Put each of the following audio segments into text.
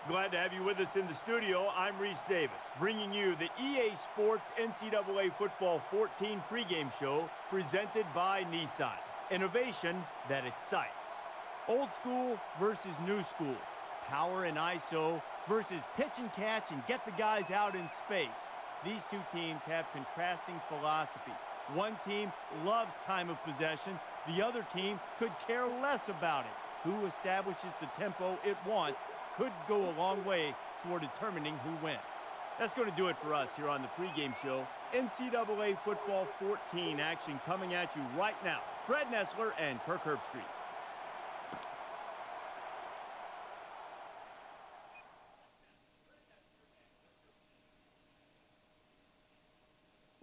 Glad to have you with us in the studio. I'm Reese Davis, bringing you the EA Sports NCAA Football 14 pregame show presented by Nissan. Innovation that excites. Old school versus new school. Power and ISO versus pitch and catch and get the guys out in space. These two teams have contrasting philosophies. One team loves time of possession. The other team could care less about it. Who establishes the tempo it wants could go a long way toward determining who wins. That's going to do it for us here on the pregame show. NCAA Football 14 action coming at you right now. Fred Nessler and Kirk Herbstreit.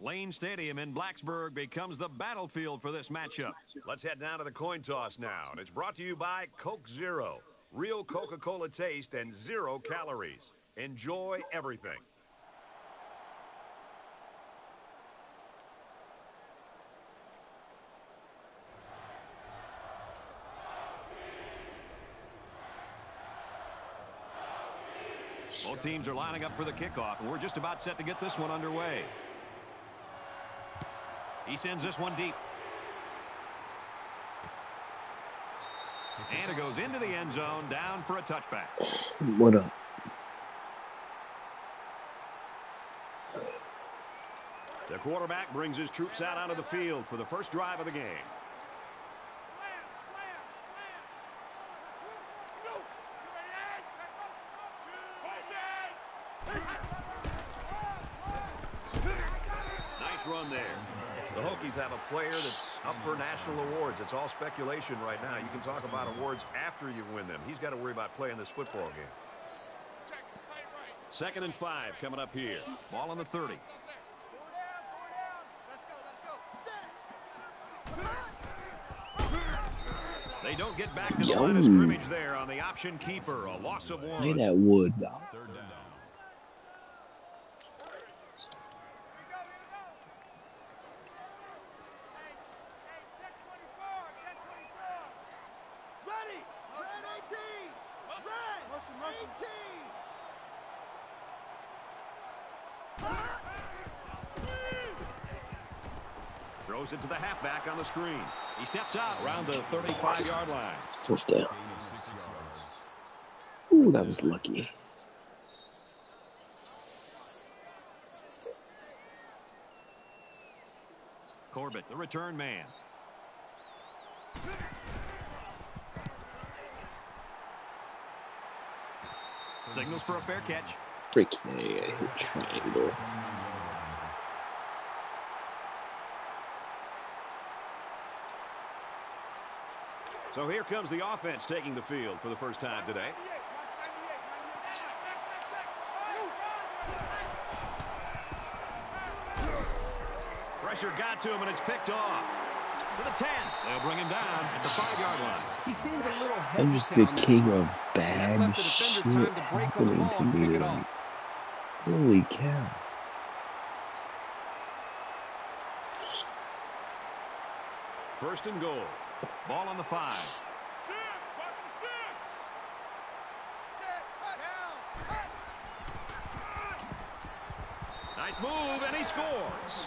Lane Stadium in Blacksburg becomes the battlefield for this matchup. Let's head down to the coin toss now, and it's brought to you by Coke Zero. Real Coca-Cola taste and 0 calories. Enjoy everything. Both teams are lining up for the kickoff, and we're just about set to get this one underway. He sends this one deep. And it goes into the end zone, down for a touchback. What up? The quarterback brings his troops out onto the field for the first drive of the game. Nice run there. The Hokies have a player that's up for national awards. It's all speculation right now. You can talk about awards after you win them. He's got to worry about playing this football game. 2nd and 5 coming up here. Ball on the 30. They don't get back to the line of scrimmage there on the option keeper. A loss of 1. Play that wood, though. 3rd down. Throws it to the halfback on the screen. He steps out around the 35-yard line. 4th down. Ooh, that was lucky. Corbett, the return man. Signals for a fair catch. Freaking A, I hit triangle. So here comes the offense taking the field for the first time today. Pressure got to him, and it's picked off. To the 10. They'll bring him down at the 5-yard line. He seemed a little I'm just the king of bad shit happening to me tonight. Holy cow. First and goal. Ball on the 5. Nice move, and he scores.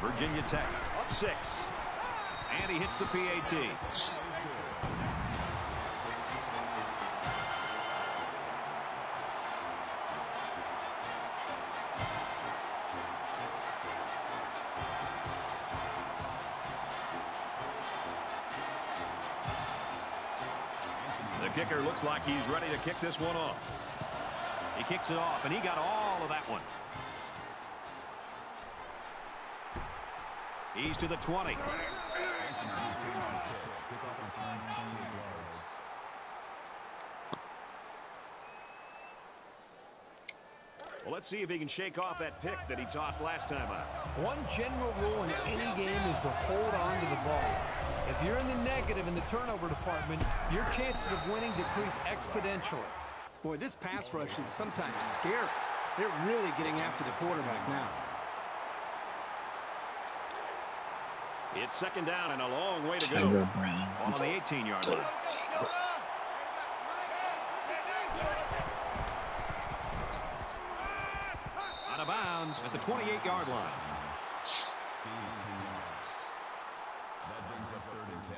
Virginia Tech up 6. And he hits the PAT. The kicker looks like he's ready to kick this one off. He kicks it off, and he got all of that one. He's to the 20. Well, let's see if he can shake off that pick that he tossed last time out. One general rule in any game is to hold on to the ball. If you're in the negative in the turnover department, your chances of winning decrease exponentially. Boy, this pass rush is sometimes scary. They're really getting after the quarterback now. It's second down and a long way to go. Tiger Brown. On the 18-yard line. Out of bounds at the 28-yard line. That brings us 3rd and 10.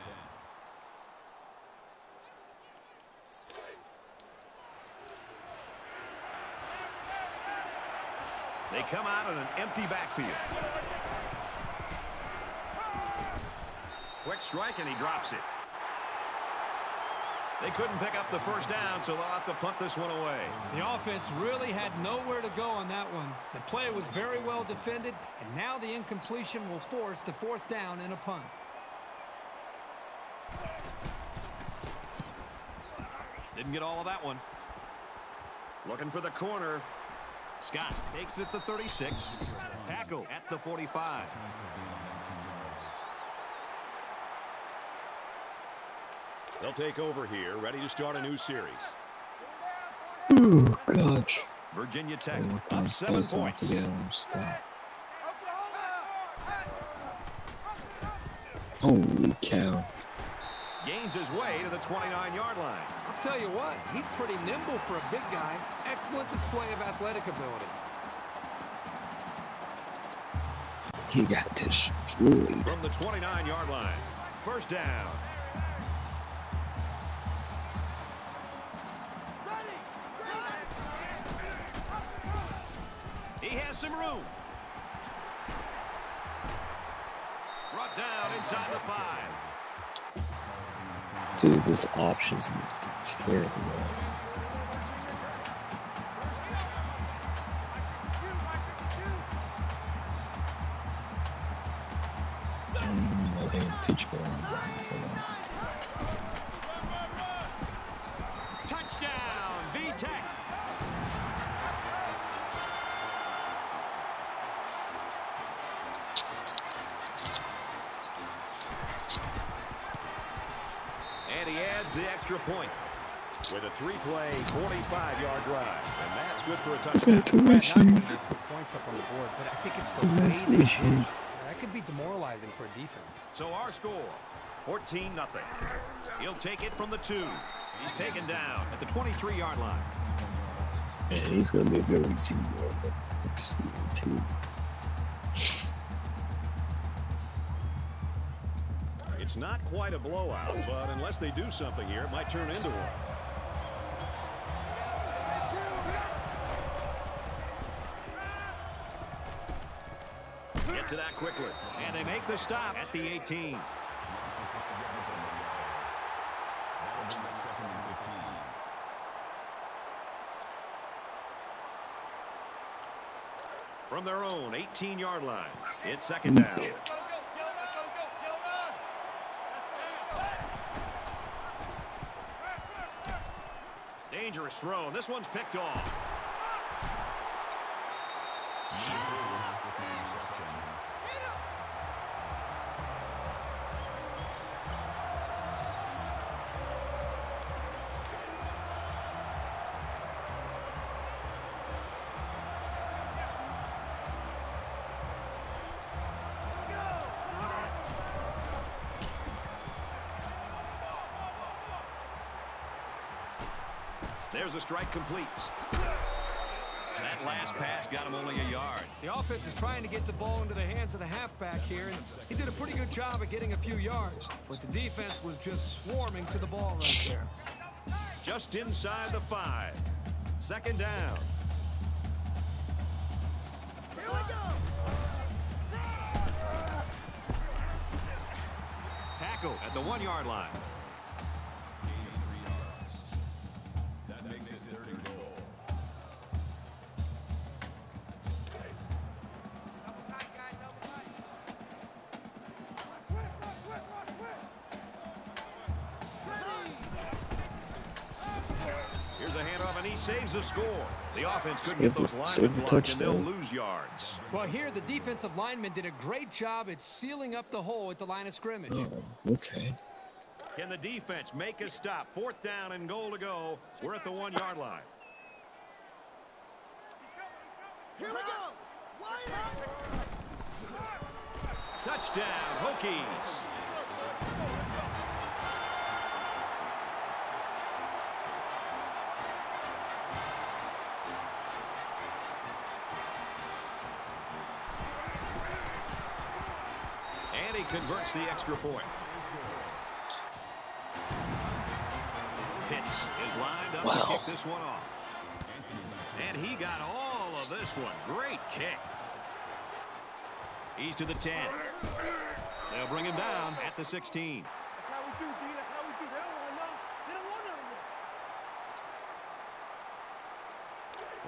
They come out in an empty backfield. Quick strike, and he drops it. They couldn't pick up the first down, so they'll have to punt this one away. The offense really had nowhere to go on that one. The play was very well defended, and now the incompletion will force the 4th down and a punt. Didn't get all of that one. Looking for the corner. Scott takes it to 36. Tackle at the 45. They'll take over here, ready to start a new series. Oh, gosh. Virginia Tech up 7 points. Holy cow. Gains his way to the 29-yard line. I'll tell you what, he's pretty nimble for a big guy. Excellent display of athletic ability. He got destroyed. From the 29-yard line. First down. He has some room. Brought down inside the 5. Dude, this option's terrible. Touchdown, V-Tech. And he adds the extra point with a 3-play, 45-yard drive. And that's good for a touchdown. Congratulations. Points up on the board, but I think it's the way they shoot. That could be demoralizing for a defense. So our score, 14-0. He'll take it from the 2. He's taken down at the 23-yard line. Man, he's going to be a good receiver. Too. It's not quite a blowout, but unless they do something here, it might turn into one. Get to that quickly. And they make the stop at the 18. From their own 18-yard line, it's second down. Dangerous throw. This one's picked off. There's a strike complete. That last pass got him only a yard. The offense is trying to get the ball into the hands of the halfback here, and he did a pretty good job of getting a few yards, but the defense was just swarming to the ball right there. Just inside the 5. Second down. Here we go. Tackle at the 1-yard line. That makes it 3rd and goal. Here's a handoff, and he saves the score. The offense couldn't get those Save linemen the blocked, and they'll touchdown. lose yards. Well, here the defensive lineman did a great job at sealing up the hole at the line of scrimmage. Oh, okay. Can the defense make a stop? 4th down and goal to go. We're at the 1-yard line. Here we go. Touchdown, Hokies. And he converts the extra point. Pitts is lined up to kick this one off. And he got all of this one. Great kick. He's to the 10. They'll bring him down at the 16. That's how we do, D. That's how we do. They don't want none. They don't want none of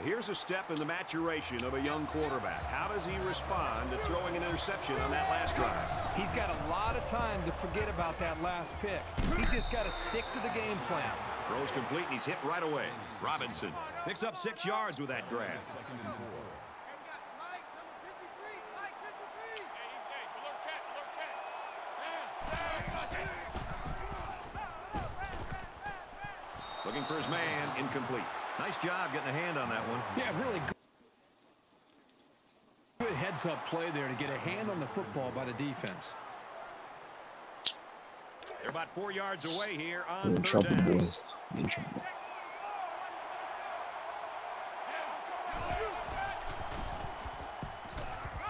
this. Here's a step in the maturation of a young quarterback. How does he respond to throwing an interception on that last drive? He's got a lot of time to forget about that last pick. He just got to stick to the game plan. Throws complete, and he's hit right away. Robinson picks up 6 yards with that grab. Second and 4. Looking for his man, incomplete. Nice job getting a hand on that one. Yeah, really good heads-up play there to get a hand on the football by the defense. They're about 4 yards away here on We're in third trouble, down. boys. We're in trouble.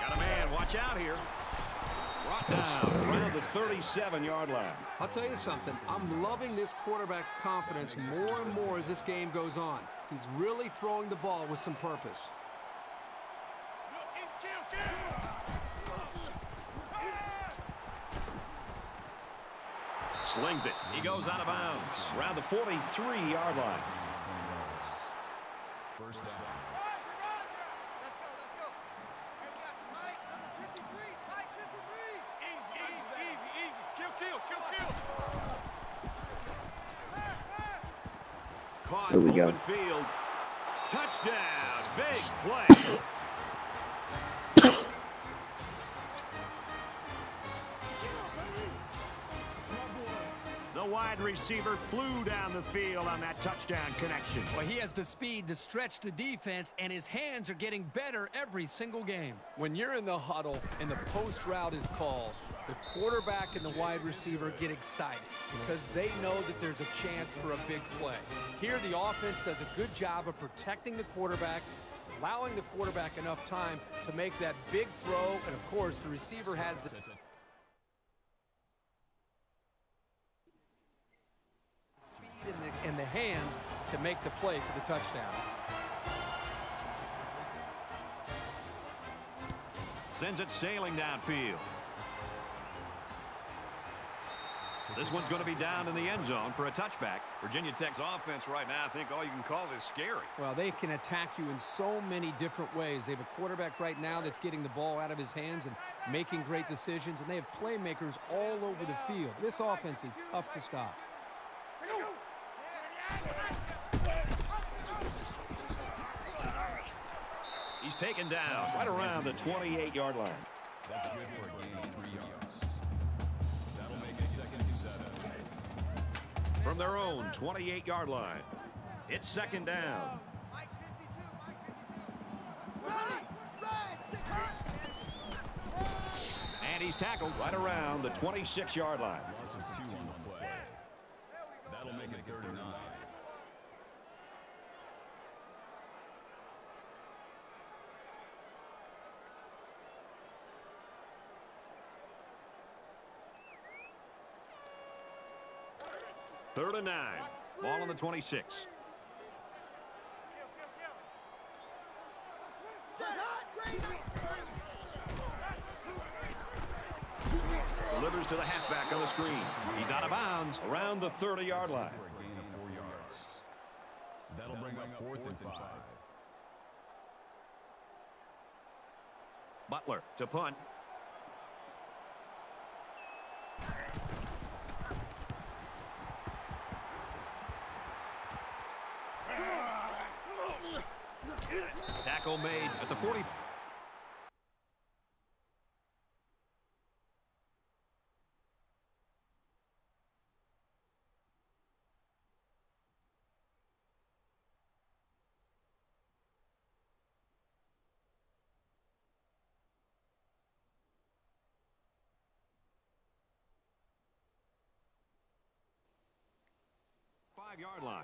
Got a man. Watch out here. Brought down around the 37-yard line. I'll tell you something. I'm loving this quarterback's confidence more and more as this game goes on. He's really throwing the ball with some purpose. Slings it. He goes out of bounds around the 43-yard line. First down. Caught There we go. open field. Touchdown. Big play. The wide receiver flew down the field on that touchdown connection. Well, he has the speed to stretch the defense, and his hands are getting better every single game. When you're in the huddle and the post route is called, the quarterback and the wide receiver get excited because they know that there's a chance for a big play. Here, the offense does a good job of protecting the quarterback, allowing the quarterback enough time to make that big throw, and of course, the receiver has the speed in the hands to make the play for the touchdown. Sends it sailing downfield. This one's going to be down in the end zone for a touchback. Virginia Tech's offense right now, I think all you can call this scary. Well, they can attack you in so many different ways. They have a quarterback right now that's getting the ball out of his hands and making great decisions, and they have playmakers all over the field. This offense is tough to stop. He's taken down right around the 28-yard line. That's good for a gain of 3 yards. That'll make it 2nd and 7. From their own 28-yard line. It's 2nd down. And he's tackled right around the 26-yard line. Loss of 2 on the play. That'll make it 3rd and 9. Third and 9. Ball on the 26. Delivers to the halfback on the screen. He's out of bounds around the 30-yard line. For a gain of 4 yards. That'll bring up 4th and 5. Butler to punt. Tackle made at the 40. 5-yard line.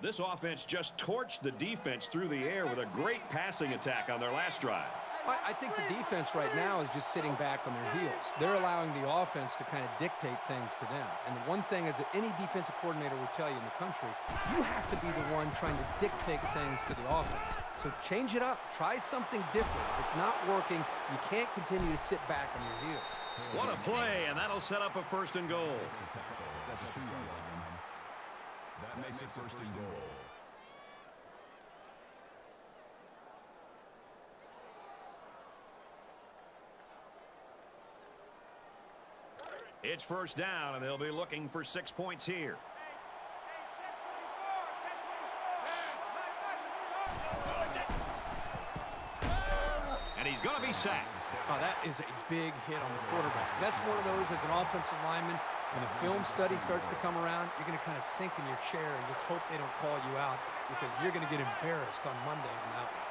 This offense just torched the defense through the air with a great passing attack on their last drive. I think the defense right now is just sitting back on their heels. They're allowing the offense to kind of dictate things to them. And the one thing is that any defensive coordinator will tell you in the country, you have to be the one trying to dictate things to the offense. So change it up. Try something different. If it's not working, you can't continue to sit back on your heels. What a play, and that'll set up a 1st and goal. That makes it 1st and goal. It's 1st down, and they'll be looking for 6 points here. And he's going to be sacked. Oh, that is a big hit on the quarterback. That's one of those as an offensive lineman. When the film study starts to come around, you're going to kind of sink in your chair and just hope they don't call you out because you're going to get embarrassed on Monday on that one.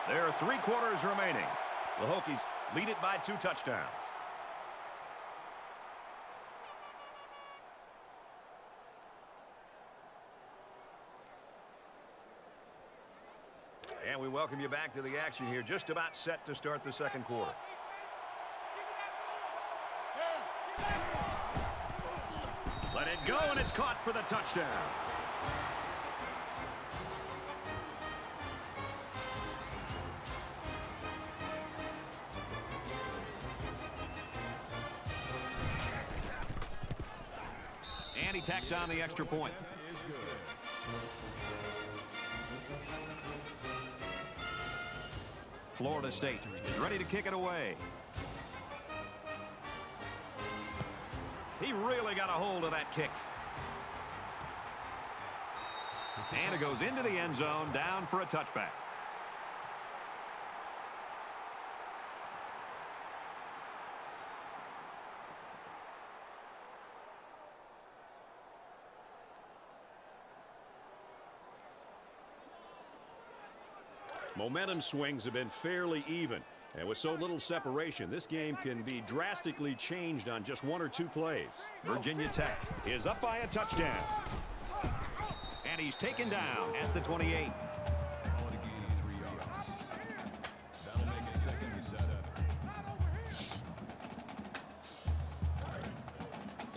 There are 3 quarters remaining. The Hokies lead it by 2 touchdowns. And we welcome you back to the action here. Just about set to start the 2nd quarter. Let it go, and it's caught for the touchdown. And he tacks on the extra point. Florida State is ready to kick it away. He really got a hold of that kick. And it goes into the end zone, down for a touchback. Momentum swings have been fairly even. And with so little separation, this game can be drastically changed on just 1 or 2 plays. Virginia Tech is up by a touchdown. And he's taken down at the 28. Call it a gain of 3 yards. That'll make it 2nd and 7.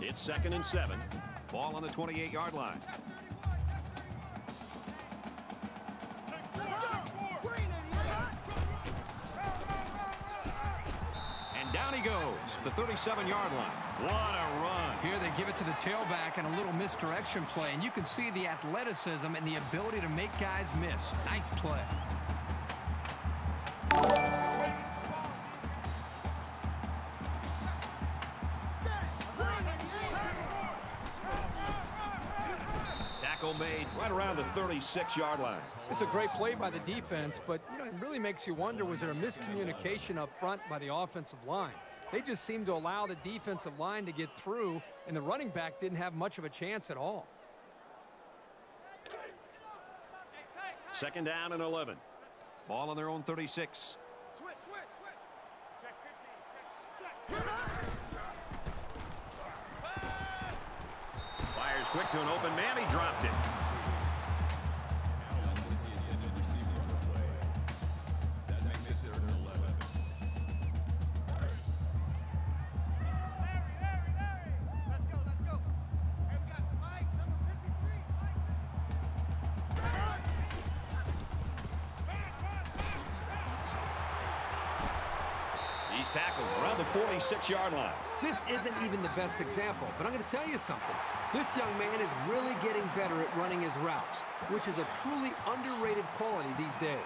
It's 2nd and 7. Ball on the 28-yard line. Down he goes, the 37-yard line. What a run. Here they give it to the tailback and a little misdirection play, and you can see the athleticism and the ability to make guys miss. Nice play. Tackle made right around the 36-yard line. It's a great play by the defense, but it really makes you wonder, was there a miscommunication up front by the offensive line? They just seemed to allow the defensive line to get through, and the running back didn't have much of a chance at all. 2nd down and 11. Ball on their own 36. Switch. Check 15. Fires quick to an open man. He dropped it. That makes it 3rd and 11. Let's go. Hey, we got Mike, number 53. He's tackled around the 46-yard line. This isn't even the best example, but I'm going to tell you something. This young man is really getting better at running his routes, which is a truly underrated quality these days.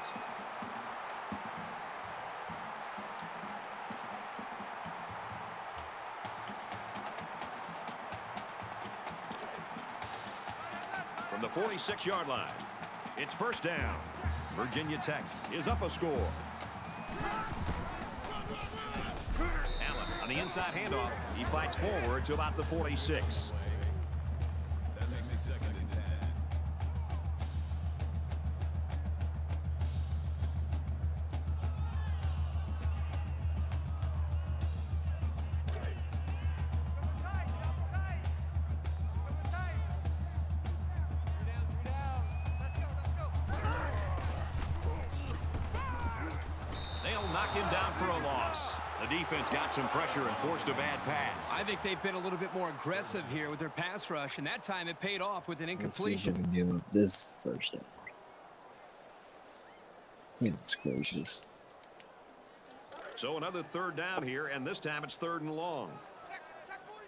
From the 46-yard line, it's 1st down. Virginia Tech is up a score. Allen On the inside handoff, he fights forward to about the 46. That makes it 2nd and 10. They'll knock him down for a loss. The defense got some pressure and forced a bad pass. I think they've been a little bit more aggressive here with their pass rush, and that time it paid off with an Let's see if we incompletion. can give up this first down. Goodness gracious. So another 3rd down here, and this time it's 3rd and long. Check 43.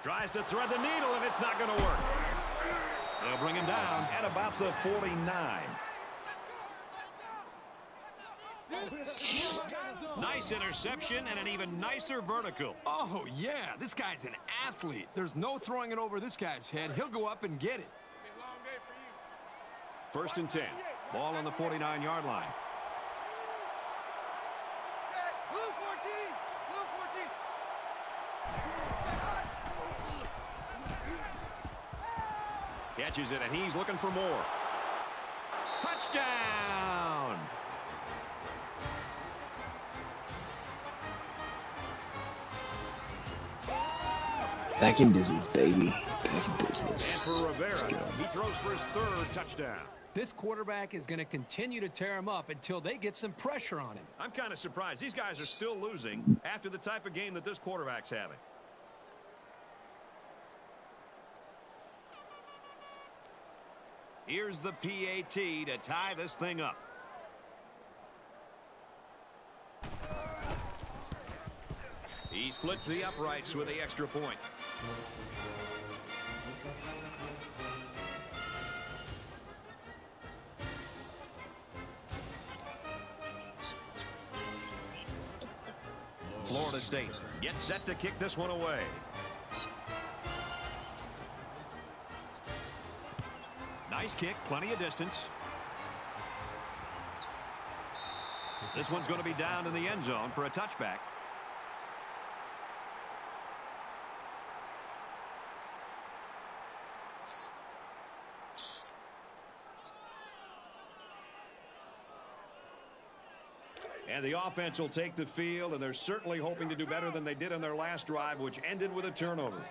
Tries to thread the needle, and it's not going to work. They'll bring him down at about the 49. Nice interception and an even nicer vertical. Oh, yeah, this guy's an athlete. There's no throwing it over this guy's head. He'll go up and get it. 1st and 10. Ball on the 49-yard line. Set. Blue 14. Blue 14. Set hot. Catches it, and he's looking for more. Touchdown! Back in business, baby. Back in business. And for Let's Rivera, go. he throws for his 3rd touchdown. This quarterback is going to continue to tear him up until they get some pressure on him. I'm kind of surprised. These guys are still losing after the type of game that this quarterback's having. Here's the PAT to tie this thing up. He splits the uprights with the extra point. Florida State gets set to kick this one away. Nice kick, plenty of distance. This one's going to be down in the end zone for a touchback. And the offense will take the field, and they're certainly hoping to do better than they did in their last drive, which ended with a turnover.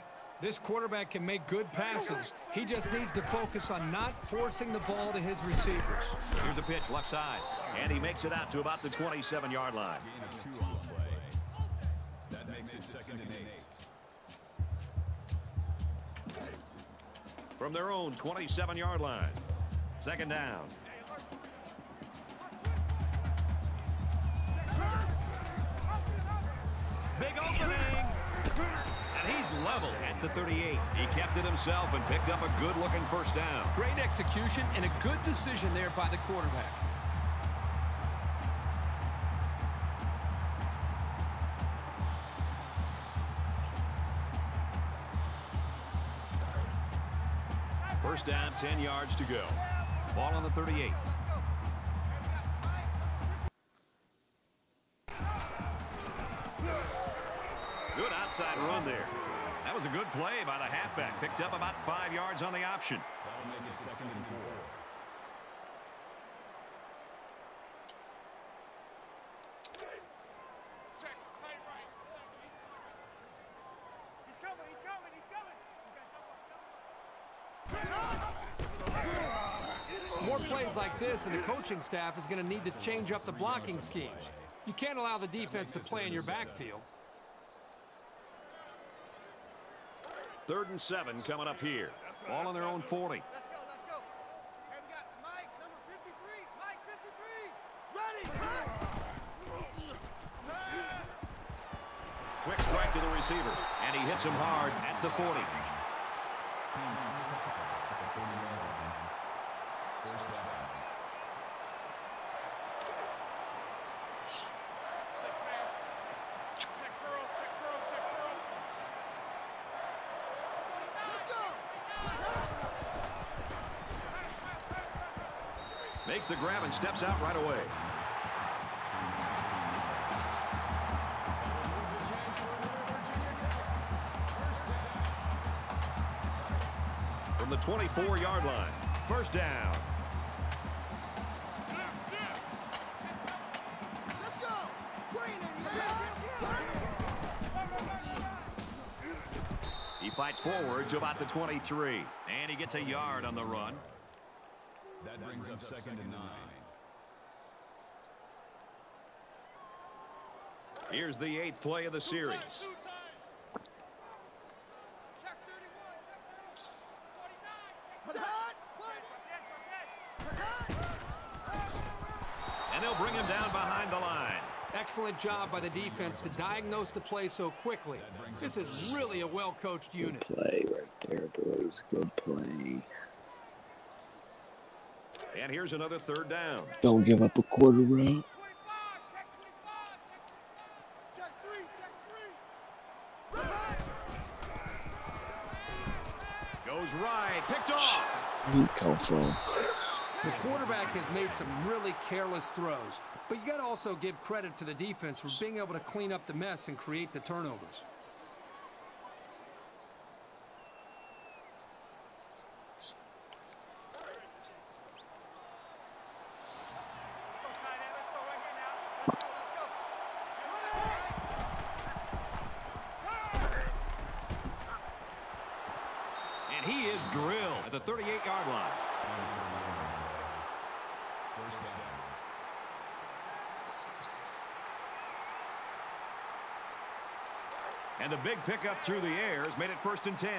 This quarterback can make good passes. He just needs to focus on not forcing the ball to his receivers. Here's a pitch left side, and he makes it out to about the 27-yard line. Gain of 2 on the play. That makes it 2nd and 8. From their own 27-yard line. 2nd down. Big opening. And he's level at the 38. He kept it himself and picked up a good-looking 1st down. Great execution and a good decision there by the quarterback. First down, 10 yards to go. Ball on the 38. Good outside run there. That was a good play by the halfback. Picked up about 5 yards on the option. That'll make it 2nd and 4. Check. Tight right. He's coming. He's coming. He's coming. More plays like this, and the coaching staff is going to need to change up the blocking schemes. You can't allow the defense to play in your backfield. 3rd and 7 coming up here. Ball on their own 40. Let's go. Let's go. Hey, we got Mike, number 53. Mike, 53. Ready. Quick strike to the receiver, and he hits him hard at the 40. First down. Check girls. Check girls. Check girls. Let's go. Makes the grab and steps out right away. From the 24-yard line, first down. He fights forward to about the 23, and he gets a yard on the run. That brings up 2nd and 9. Here's the 8th play of the series. And they'll bring him down behind the line. Excellent job by the defense to diagnose the play so quickly. This is really a well-coached unit. Good play right there, boys. Good play. And here's another 3rd down. Don't give up a quarter route. Goes right, picked off. Where'd he come from? The quarterback has made some really careless throws, but you got to also give credit to the defense for being able to clean up the mess and create the turnovers. And he is drilled at the 38-yard line. First down. And the big pickup through the air has made it 1st and 10.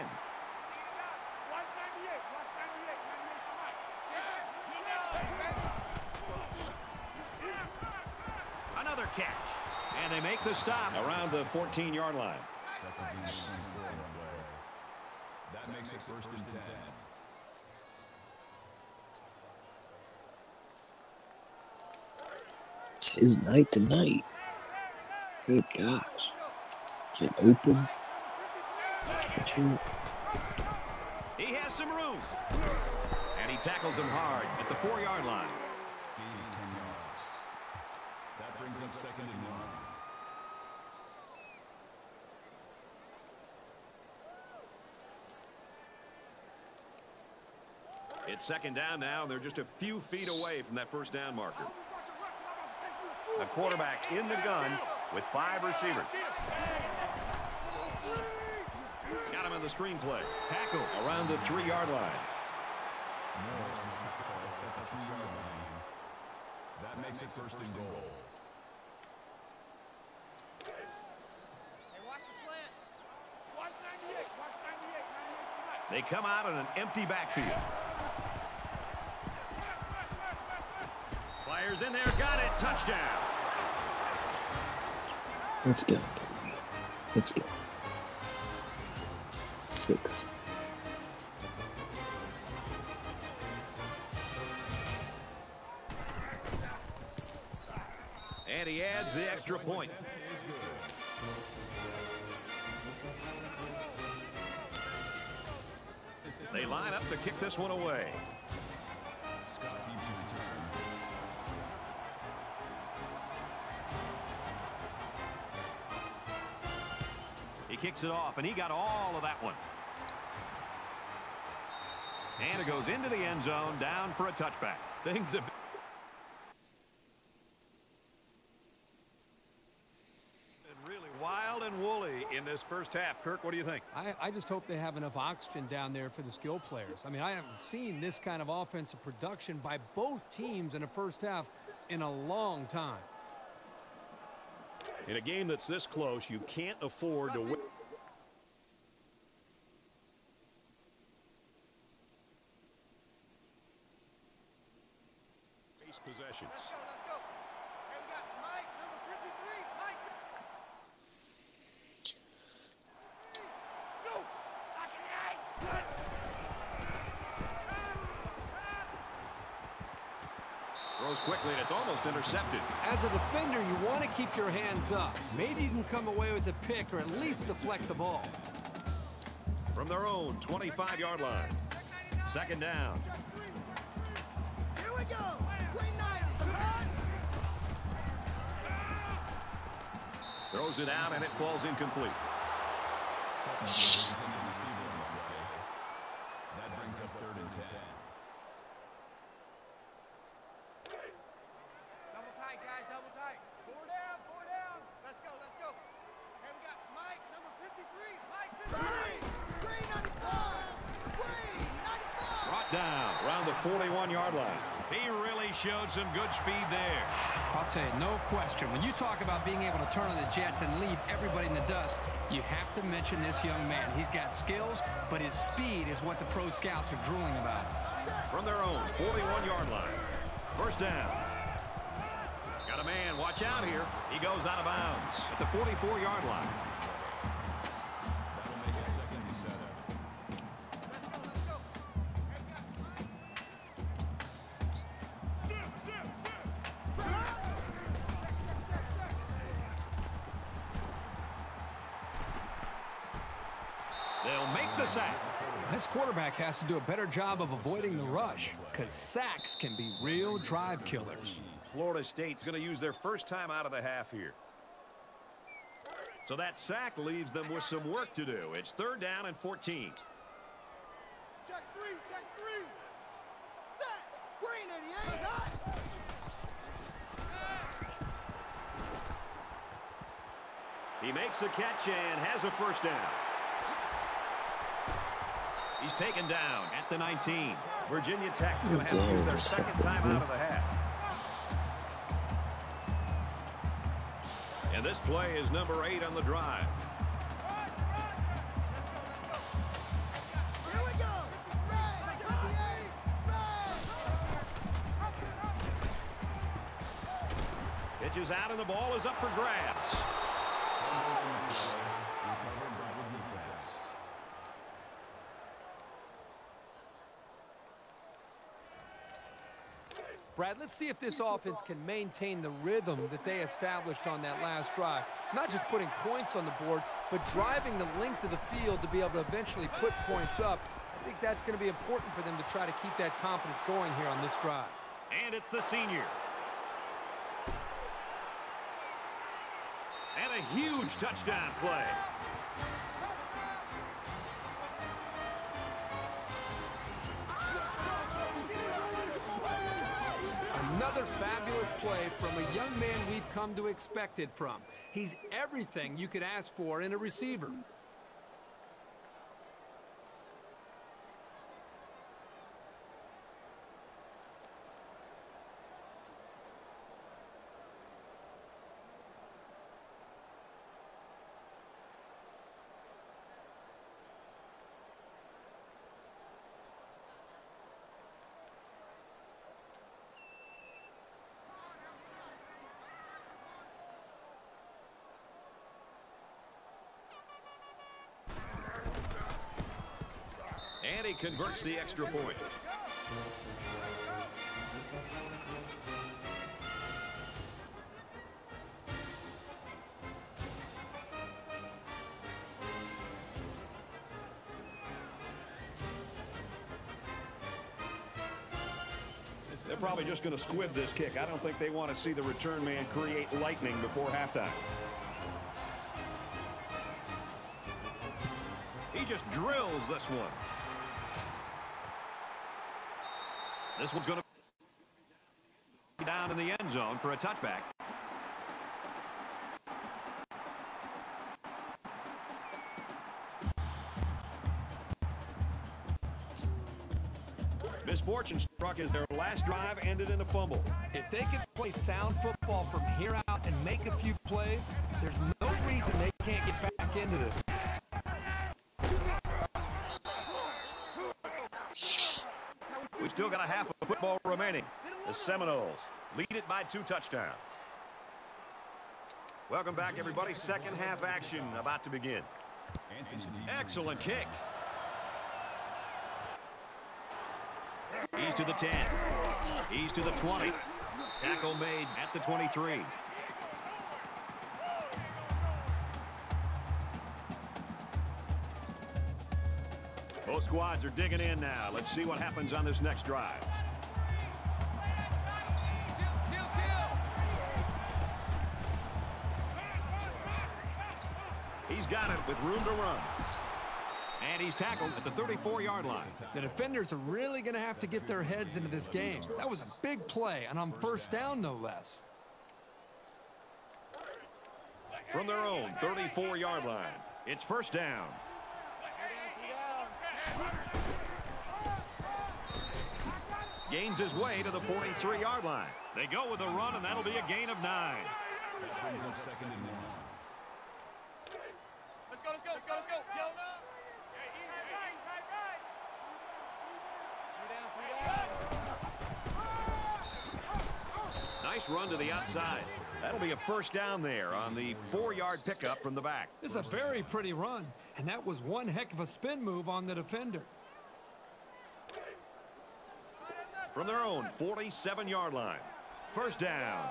Another catch. And they make the stop around the 14-yard line. That's a decent play. That makes it 1st and 10. It's his night tonight. Good gosh. Get open. Catch it. He has some room. And he tackles him hard at the 4-yard line. Gain 10 yards. That brings up 2nd and 1. It's 2nd down now, and they're just a few feet away from that 1st down marker. The quarterback in the gun with 5 receivers. Got him in the screenplay. Tackle around the 3-yard line. That makes it 1st and goal. They come out in an empty backfield. Fires in there, got it, touchdown. Let's go, baby. Let's go. 6. And he adds the extra point. They line up to kick this one away. He kicks it off, and he got all of that one. And it goes into the end zone, down for a touchback. Things have been really wild and woolly in this first half. Kirk, what do you think? I just hope they have enough oxygen down there for the skill players. I mean, I haven't seen this kind of offensive production by both teams in the first half in a long time. In a game that's this close, you can't afford to win. Possessions. Let's go. Here we got Mike, number 53. Mike. Go. Throws quickly, and it's almost intercepted. As a defender, you want to keep your hands up. Maybe you can come away with a pick or at least deflect the ball. From their own 25-yard line. 2nd down. Here we go. Green 90. Throws it out, and it falls incomplete. That brings us 3rd and 10. Double tight, guys, double tight. Four down, four down. Let's go, let's go. Here we got Mike, number 53. Mike 53. Green 95. Green 95. Brought down around the 41-yard line. He really showed some good speed there. I'll tell you, no question. When you talk about being able to turn on the jets and leave everybody in the dust, you have to mention this young man. He's got skills, but his speed is what the pro scouts are drooling about. From their own 41-yard line. First down. Got a man. Watch out here. He goes out of bounds at the 44-yard line. That'll make it 2nd and 7. Let's go, let's go. Here we got Mike. Check. They'll make the sack. This quarterback has to do a better job of avoiding the rush, because sacks can be real drive killers. Florida State's going to use their first time out of the half here. So that sack leaves them with some work to do. It's 3rd down and 14. Check three. Set. Green 88. Hot. He makes the catch and has a first down. He's taken down at the 19. Virginia Tech's going to have to use their 2nd time out of the half. And this play is number 8 on the drive. Here we go. Red 58. Red. Pitches out and the ball is up for grabs. Recovered by the defense. Brad, let's see if this offense can maintain the rhythm that they established on that last drive. Not just putting points on the board, but driving the length of the field to be able to eventually put points up. I think that's going to be important for them to try to keep that confidence going here on this drive. And it's the senior. And a huge touchdown play. Another fabulous play from a young man we've come to expect it from. He's everything you could ask for in a receiver. And he converts the extra point. They're probably just going to squib this kick. I don't think they want to see the return man create lightning before halftime. He just drills this one. This one's going to be down in the end zone for a touchback. Misfortune struck as their last drive ended in a fumble. If they can play sound football from here out and make a few plays, there's no reason they can't get back into this. We've still got a half of football remaining. The Seminoles lead it by 2 touchdowns. Welcome back, everybody. Second half action about to begin. Excellent kick. He's to the 10. He's to the 20. Tackle made at the 23. Both squads are digging in now. Let's see what happens on this next drive. He's got it with room to run. And he's tackled at the 34-yard line. The defenders are really going to have to get their heads into this game. That was a big play, and on first down, no less. From their own 34-yard line, it's first down. Gains his way to the 43-yard line. They go with a run, and that'll be a gain of 9. That brings up 2nd and 1. Let's go, let's go, let's go, let's go. Nice run to the outside. That'll be a first down there on the 4-yard pickup from the back. This is a very pretty run, and that was one heck of a spin move on the defender. From their own 47-yard line, first down.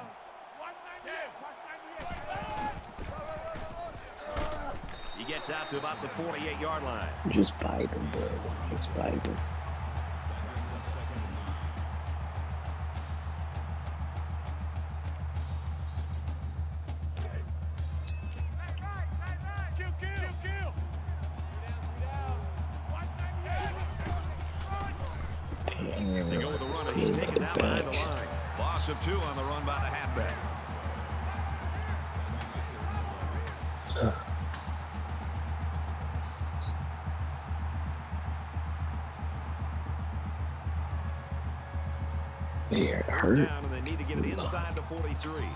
He gets out to about the 48-yard line. Just fight him, bro. Just fight him. They go with the run, and he's taken down behind the line. Loss of 2 on the run by the halfback. They're hurt. Down, and they need to get it inside the 43.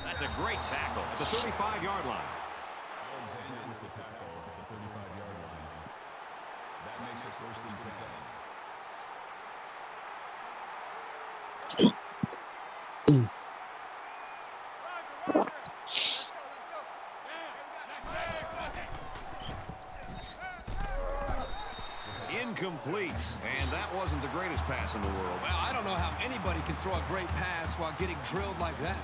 That's a great tackle at the 35-yard line. Alexander with the tackle at the 35-yard line. That makes it 1st and 10. Incomplete, and that wasn't the greatest pass in the world. Well, I don't know how anybody can throw a great pass while getting drilled like that.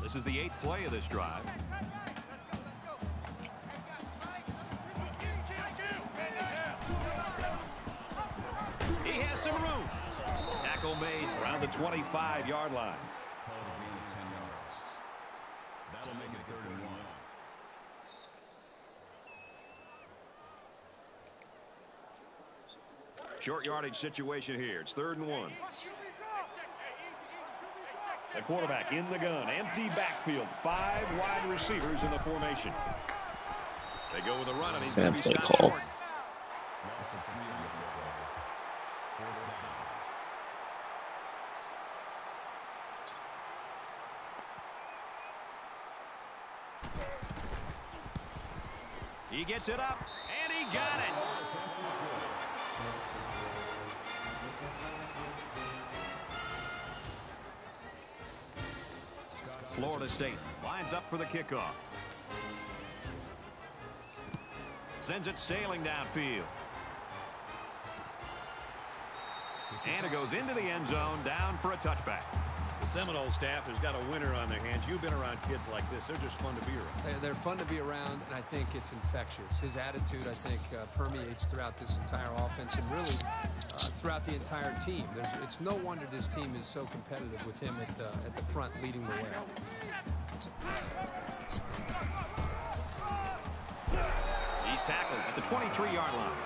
This is the 8th play of this drive. He has some room. Tackle made around the 25-yard line. Call it a gain of 10 yards. That'll make it 3rd and 1. Short yardage situation here. It's 3rd and 1. The quarterback in the gun. Empty backfield. 5 wide receivers in the formation. They go with a run, and he's going to be stopped short. Loss of 3 on the play. 4th down. He gets it up, and he got it. Florida State lines up for the kickoff. Sends it sailing downfield. And it goes into the end zone, down for a touchback. The Seminole staff has got a winner on their hands. You've been around kids like this. They're just fun to be around. They're fun to be around, and I think it's infectious. His attitude, I think, permeates throughout this entire offense and really throughout the entire team. It's no wonder this team is so competitive with him at the front leading the way. He's tackled at the 23-yard line.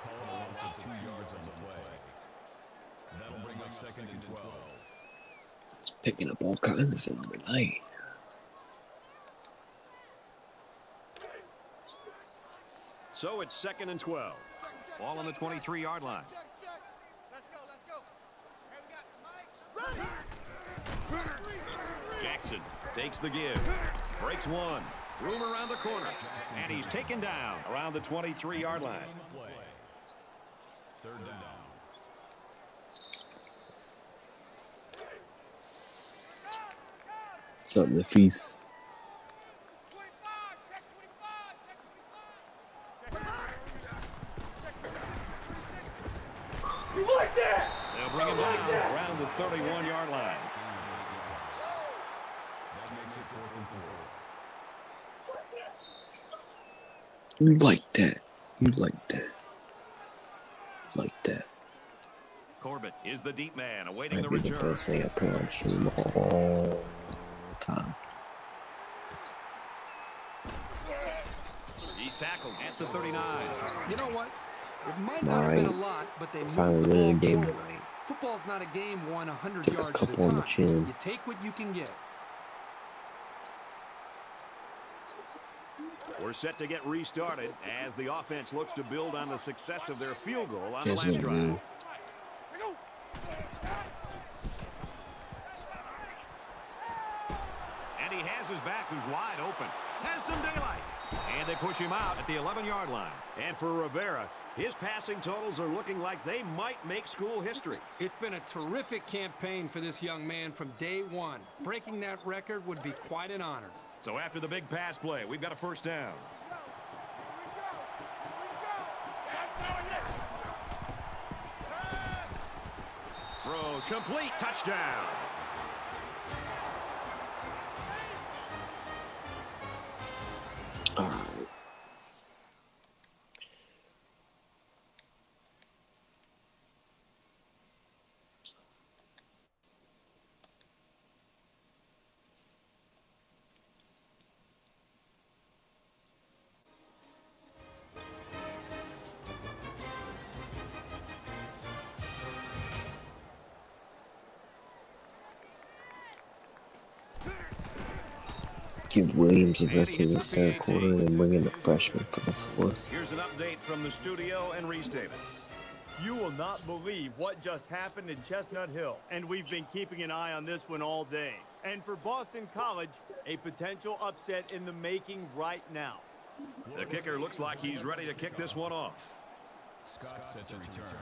Call it a loss of 2 yards on the play. That'll bring up 2nd and 12. It's picking up all kinds of stuff tonight. So it's 2nd and 12. Ball on the 23-yard line. Check, check. Let's go, let's go. Hey, we got Mike. Ready. Jackson takes the give. Breaks one. Room around the corner. And he's taken down around the 23-yard line. On the play. 3rd down. What's up, the feast? They'll bring him down around the 31-yard line. That makes it 4th and 4. You like that. You like that. Like that. Corbett is the deep man, awaiting Might the be the return. best thing I put on stream all the time. He's tackled at the 39. You know what? It might I'm not have been a alright. lot, but they Finally moved the winning ball a game forward. tonight. Football's not a game won 100 Took a yards at a couple on the time. chin. You take what you can get. We're set to get restarted as the offense looks to build on the success of their field goal on the Guys last gonna drive. do. And he has his back, who's wide open. Has some daylight. And they push him out at the 11-yard line. And for Rivera, his passing totals are looking like they might make school history. It's been a terrific campaign for this young man from day one. Breaking that record would be quite an honor. So after the big pass play, we've got a first down. Throws complete, touchdown. All right. Give Williams the rest of this third quarter and then bring in the freshman for the fourth. Here's an update from the studio and Reese Davis. You will not believe what just happened in Chestnut Hill, and we've been keeping an eye on this one all day. And for Boston College, a potential upset in the making right now. The kicker looks like he's ready to kick this one off. Scott set to return.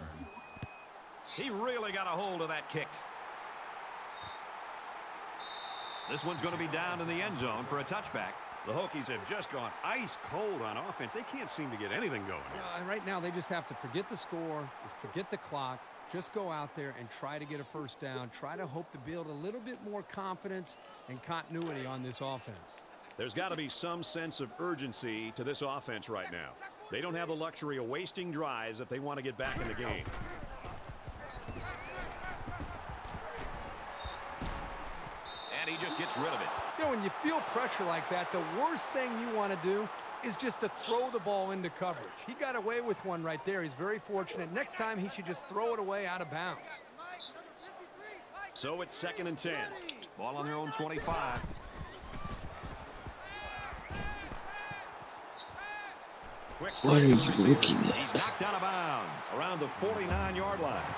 He really got a hold of that kick. This one's going to be down in the end zone for a touchback. The Hokies have just gone ice cold on offense. They can't seem to get anything going here. Right now, they just have to forget the score, forget the clock, just go out there and try to get a first down, try to hope to build a little bit more confidence and continuity on this offense. There's got to be some sense of urgency to this offense right now. They don't have the luxury of wasting drives if they want to get back in the game. And he just gets rid of it. You know, when you feel pressure like that, the worst thing you want to do is just to throw the ball into coverage. He got away with one right there. He's very fortunate. Next time, he should just throw it away out of bounds. So it's 2nd and 10. Ball on their own 25. Quick What strike is to the receiver. rookie? He's knocked out of bounds around the 49-yard line.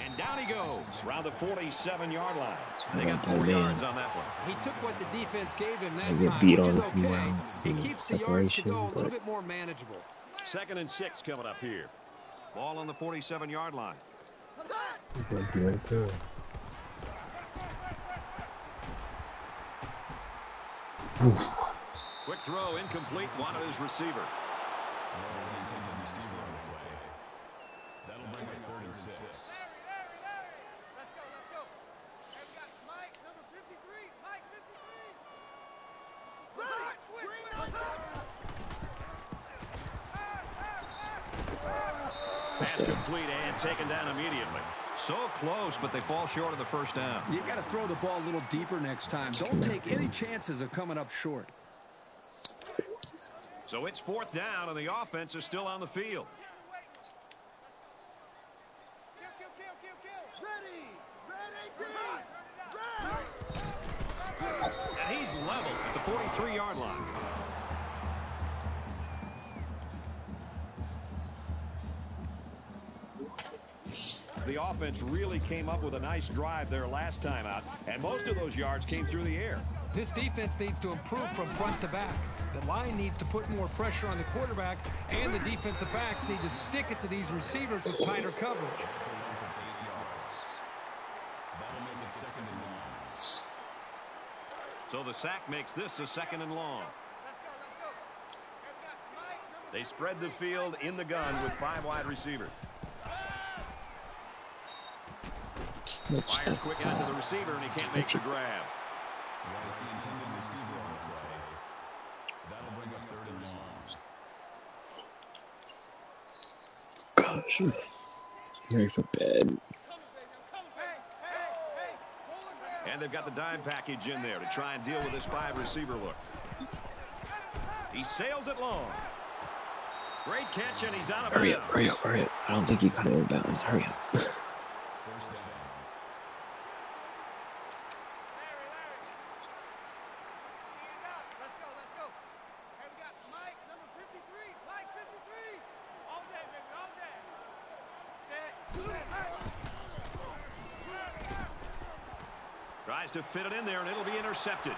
And down he goes around the 47-yard line. They got 4 yards on that one. He took what the defense gave him I that get time, beat which on is a few okay. rounds He in keeps the yards to separation, go a little but bit more manageable. 2nd and 6 coming up here. Ball on the 47-yard line. might be right there. Quick throw, incomplete, wanted his receiver. Low intended receiver on the play. That'll bring up 3rd and 6. Let's go. Hey, we got Mike, number 53. Mike, 53. Pass complete and taken down immediately. So close, but they fall short of the first down. You got to throw the ball a little deeper next time. Don't take any chances of coming up short. So it's 4th down, and the offense is still on the field. Ready, And he's level at the 43-yard line. The offense really came up with a nice drive there last time out, and most of those yards came through the air. This defense needs to improve from front to back. The line needs to put more pressure on the quarterback, and the defensive backs need to stick it to these receivers with tighter coverage. That's a loss of 8 yards. That'll make it 2nd and 9. So the sack makes this a 2nd and long. Let's go, let's go. Here we got Mike, number They spread the field in the gun with 5 wide receivers. Fires quick out to the receiver, and he can't make the grab. Right, the intended receiver on the play. That'll bring up 3rd and long. Gosh, I'm ready for bed. And they've got the dime package in there to try and deal with this 5 receiver look. He sails it long. Great catch, and he's out of bounds. Hurry up, hurry up, hurry up. I don't think he got it in bounds. Hurry up. Tries to fit it in there, and it'll be intercepted.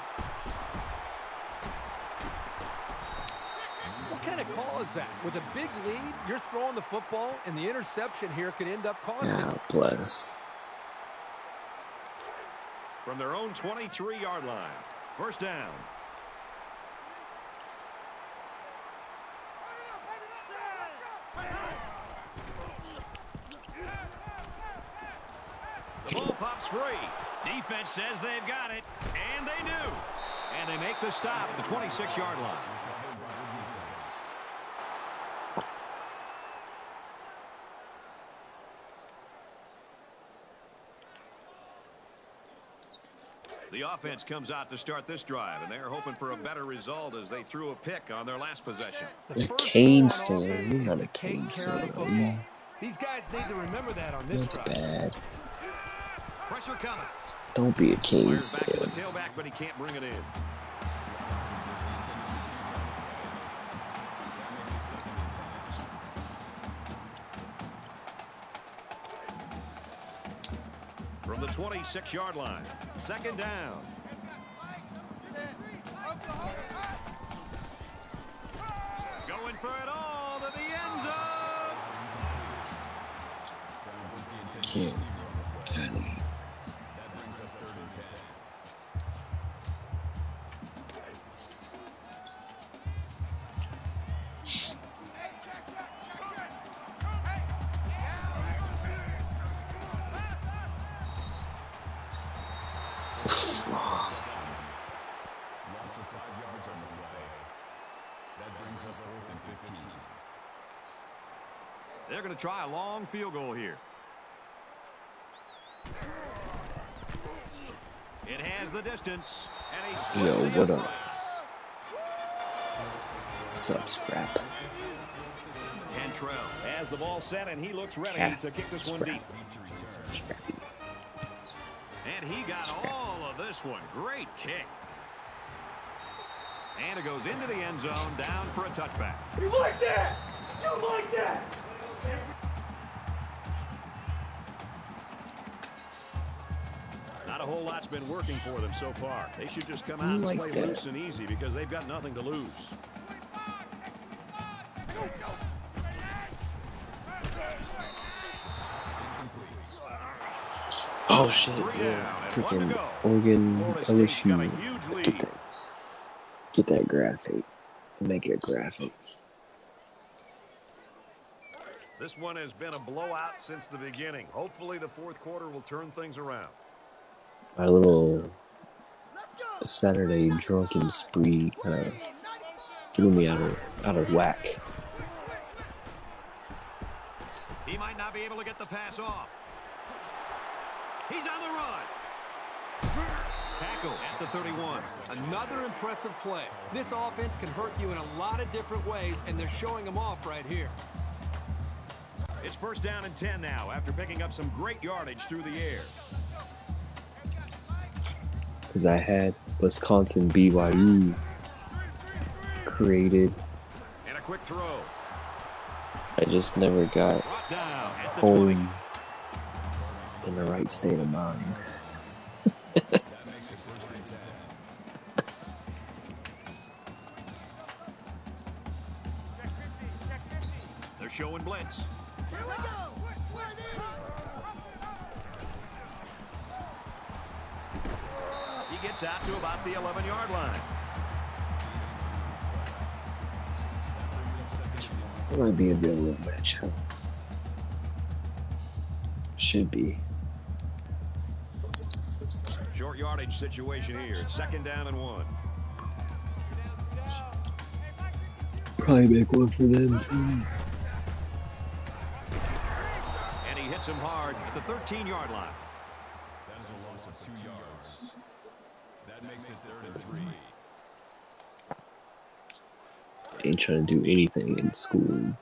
What kind of call is that? With a big lead, you're throwing the football, and the interception here could end up costing. God bless. From their own 23-yard line. 1st down. The ball pops free. Defense says they've got it, and they do. And they make the stop at the 26-yard line. The offense comes out to start this drive, and they're hoping for a better result as they threw a pick on their last possession. A Canes fan. You're not a Canes fan. These guys need to remember that on this That's drive. bad. Pressure coming. Don't be a Fires Canes back to the fan. tailback, but he can't bring it in. From the 26-yard line. 2nd down. Going for it all to the end zone. Can't. God. That brings us 3rd and 10. Loss of 5 yards on the play. That brings us 4th and 15. They're going to try a long field goal here. It has the distance, and he Yo, splits the what up? uprights. What's up, Scrap? Cantrell has the ball set, and he looks ready Cass. to kick this one deep. Scrappy. And he got all of this one. Great kick. And it goes into the end zone, down for a touchback. You like that? You like that? Not a whole lot's been working for them so far. They should just come out and like play that. loose and easy because they've got nothing to lose. Oh shit! 3 Yeah. down and 1 Freaking to go. Oregon Florida State's got a LSU. huge Get lead. get that graphic. Make it graphic. This one has been a blowout since the beginning. Hopefully the 4th quarter will turn things around. My little Saturday drunken spree kind of threw me out of whack. He might not be able to get the pass off. He's on the run. Tackle at the 31. Another impressive play. This offense can hurt you in a lot of different ways, and they're showing them off right here. It's 1st down and 10 now after picking up some great yardage through the air. Because I had Wisconsin BYU created. And a quick throw. I just never got Brought down at the 20. home in the right state of mind. They're showing blitz. Here we go. He gets out to about the 11-yard line. That might be a good little match, huh? Should be. Short yardage situation here. It's 2nd down and 1. Probably make one for them too. And he hits him hard at the 13-yard line. That is a loss of 2 yards. That makes it 3rd and 3. Ain't trying to do anything in school.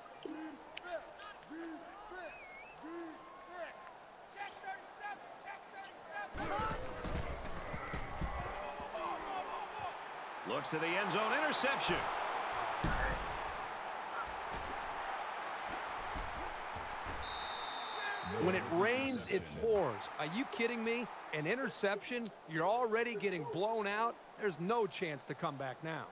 Looks to the end zone. Interception. When it rains, it pours. Are you kidding me? An interception? You're already getting blown out? There's no chance to come back now.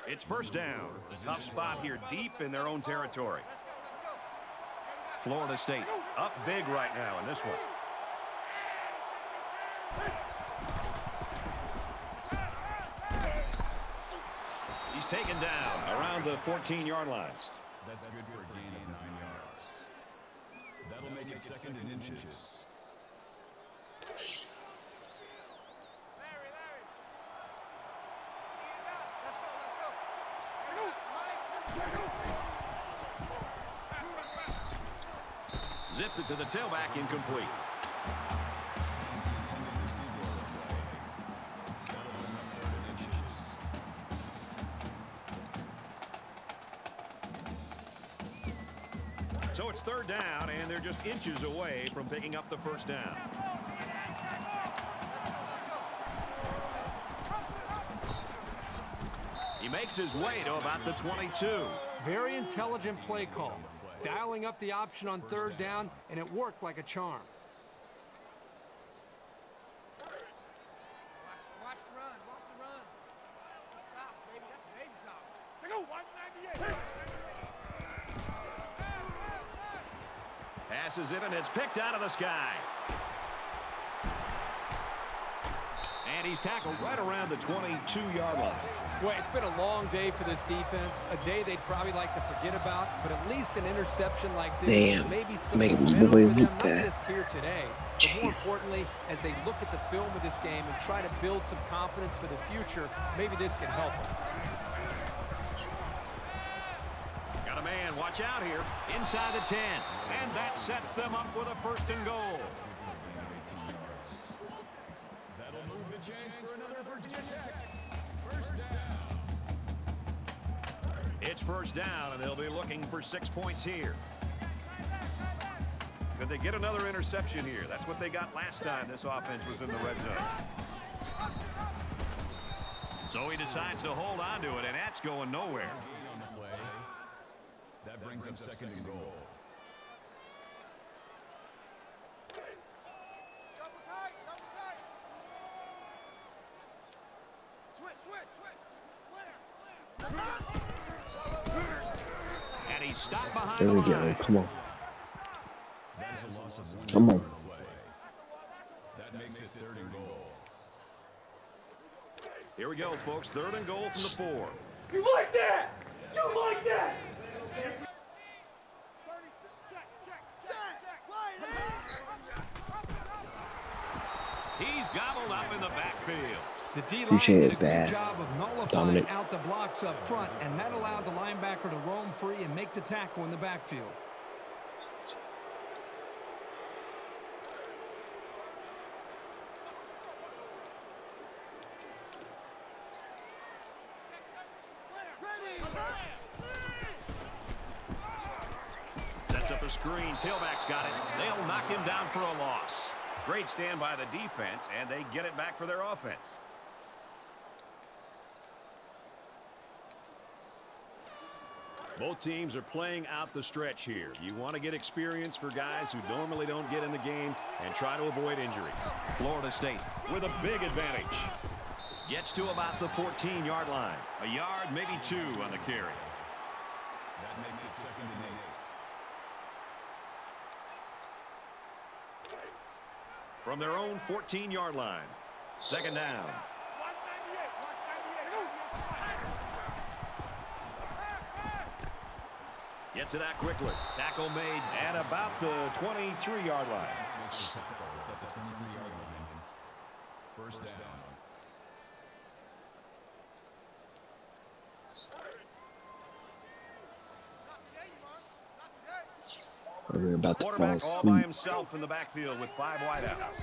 It's 1st down. Tough spot here, deep in their own territory. Florida State up big right now in this one. He's taken down around the 14-yard line. That's good for a gain of 9 yards. That'll make it 2nd and inches. Zips it to the tailback, incomplete. So it's 3rd down, and they're just inches away from picking up the 1st down. He makes his way to about the 22. Very intelligent play call. Dialing up the option on 3rd down, and it worked like a charm. Watch the run. Watch the run. Stop, baby. That's baby stop. They go 198. Passes it, and it's picked out of the sky. And he's tackled right around the 22-yard line. Well, it's been a long day for this defense, a day they'd probably like to forget about, but at least an interception like this, Damn. maybe some Make momentum boy for them, beat not that. just here today, but more importantly, as they look at the film of this game and try to build some confidence for the future, maybe this can help them. Got a man, watch out here, inside the 10, and that sets them up with a 1st and goal. That'll move the chains for another Virginia Tech. 1st down. It's 1st down, and they'll be looking for 6 points here. Could they get another interception here? That's what they got last time this offense was in the red zone. So he decides to hold on to it, and that's going nowhere. Gain on the play. That brings up 2nd and goal. Double tight. Switch. And he's stopped behind There we the go. line. Come on. That is a loss of 1 Come yard on. away. That makes it 3rd and goal. Here we go, folks. 3rd and goal from the 4. You like that? He's gobbled up in the backfield. The D-line Appreciate did a it, good Bass. job of nullifying Dominic. out the blocks up front, and that allowed the linebacker to roam free and make the tackle in the backfield. Sets up a screen. Tailback's got it. They'll knock him down for a loss. Great stand by the defense, and they get it back for their offense. Both teams are playing out the stretch here. You want to get experience for guys who normally don't get in the game and try to avoid injury. Florida State with a big advantage. Gets to about the 14-yard line. A yard, maybe 2 on the carry. That makes it 2nd and 8. From their own 14-yard line. 2nd down. Gets it out quickly. Tackle made at about the 23-yard line. First down. Oh, they're about to fall Quarterback all by asleep. himself in the backfield with 5 wideouts.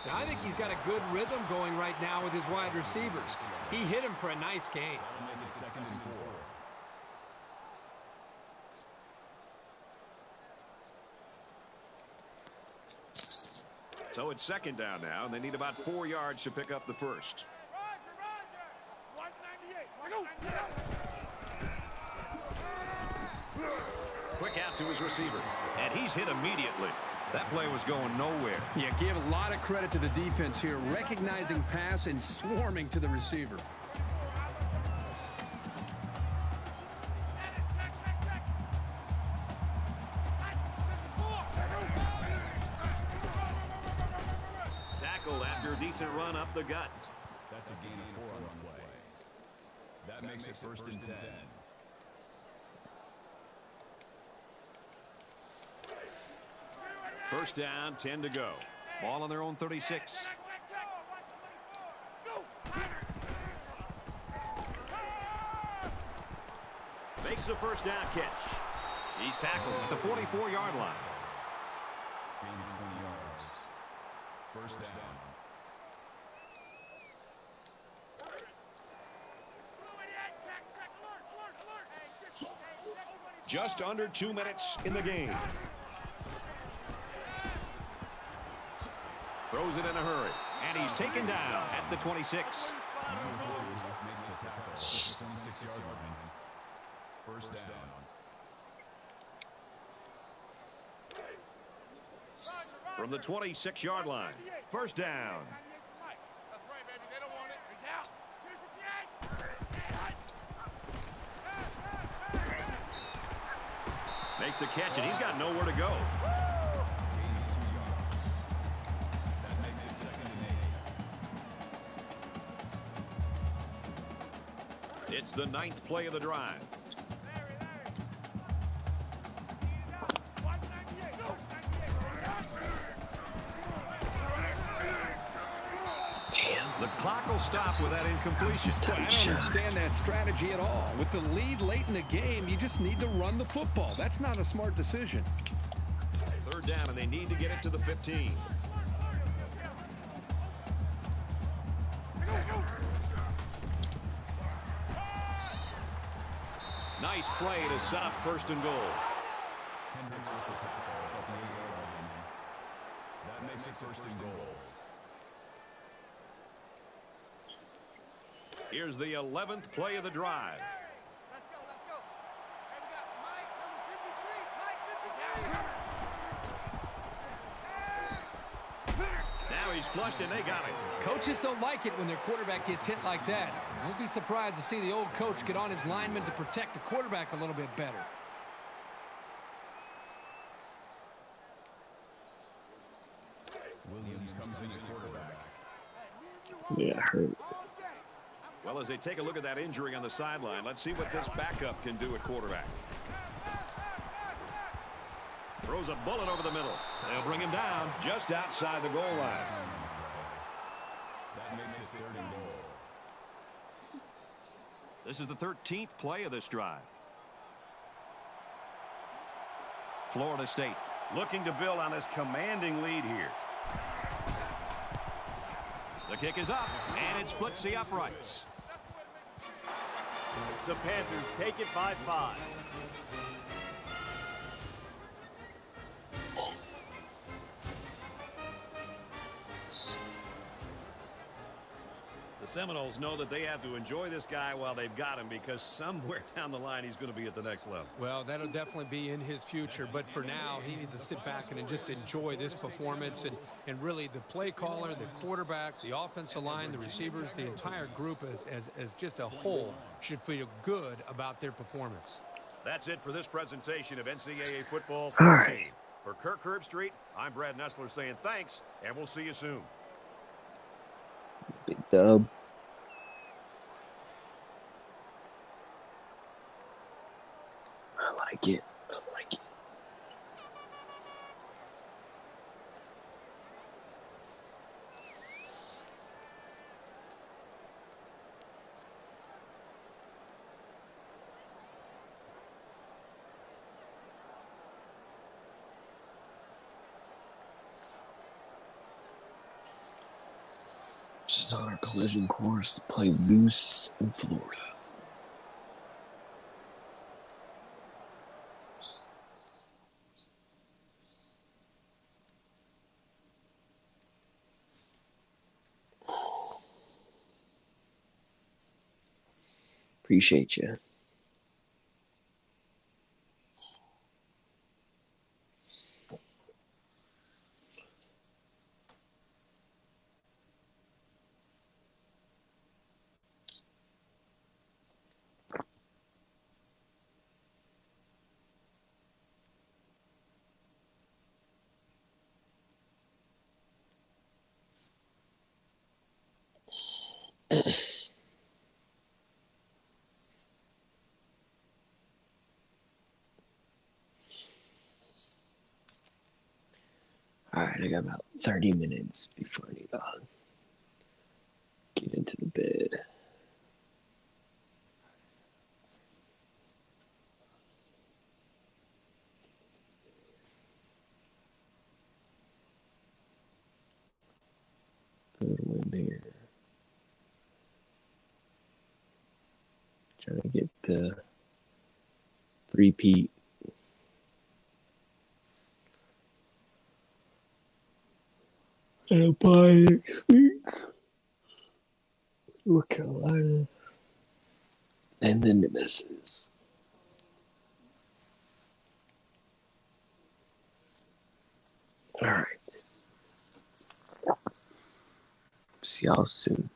Now, I think he's got a good rhythm going right now with his wide receivers. He hit him for a nice gain. That'll make it 2nd and 4. So it's 2nd down now, and they need about 4 yards to pick up the first. Quick out to his receiver, and he's hit immediately. That play was going nowhere. Yeah, give a lot of credit to the defense here, recognizing pass and swarming to the receiver. Tackled after a decent run up the gut. That's a gain of 4 on the play. That makes it 1st and 10. First down, 10 to go. Ball on their own 36. Makes the first down catch. He's tackled at the 44-yard line. Gain of 20 yards. First down. Just under 2 minutes in the game. Throws it in a hurry, and he's taken down at the 26. Makes the tackle at the 26-yard line. First down. From the 26-yard line. First down. That's right, baby. They don't want it. They're down. Makes the catch, and he's got nowhere to go. Gain of 2 yards. That makes it 2nd and 8. It's the 9th play of the drive. The clock will stop with that incompletion. I don't understand that strategy at all. With the lead late in the game, you just need to run the football. That's not a smart decision. 3rd down, and they need to get it to the 15. Nice play to set up 1st and goal. Hendricks with the tackle at the 8-yard line. That makes it 1st and goal. Here's the 11th play of the drive. Let's go, let's go. Hey, we got Mike, number 53. Mike 53. Now he's flushed, and they got it. Coaches don't like it when their quarterback gets hit like that. Don't be surprised to see the old coach get on his lineman to protect the quarterback a little bit better. Williams comes in at quarterback. Yeah, hurt. Well, as they take a look at that injury on the sideline, let's see what this backup can do at quarterback. Throws a bullet over the middle. They'll bring him down just outside the goal line. That makes it 3rd and goal. This is the 13th play of this drive. Florida State looking to build on this commanding lead here. The kick is up, and it splits the uprights. The Panthers take it by 5. The Seminoles know that they have to enjoy this guy while they've got him, because somewhere down the line he's going to be at the next level. Well, that'll definitely be in his future, but for now he needs to sit back and just enjoy this performance, and really the play caller, the quarterback, the offensive line, the receivers, the entire group as just a whole should feel good about their performance. That's it for this presentation of NCAA Football 14. right. For Kirk Herbstreit, I'm Brad Nessler saying thanks, and we'll see you soon. Big dub. I like it. I like it. This is on our collision course to play Zeus in Florida. Appreciate you. All right, I got about 30 minutes before I need to get into the bed. Good win here. Trying to get the three-peat. And I'll buy next week. North Carolina. And then the misses. All right. See y'all soon.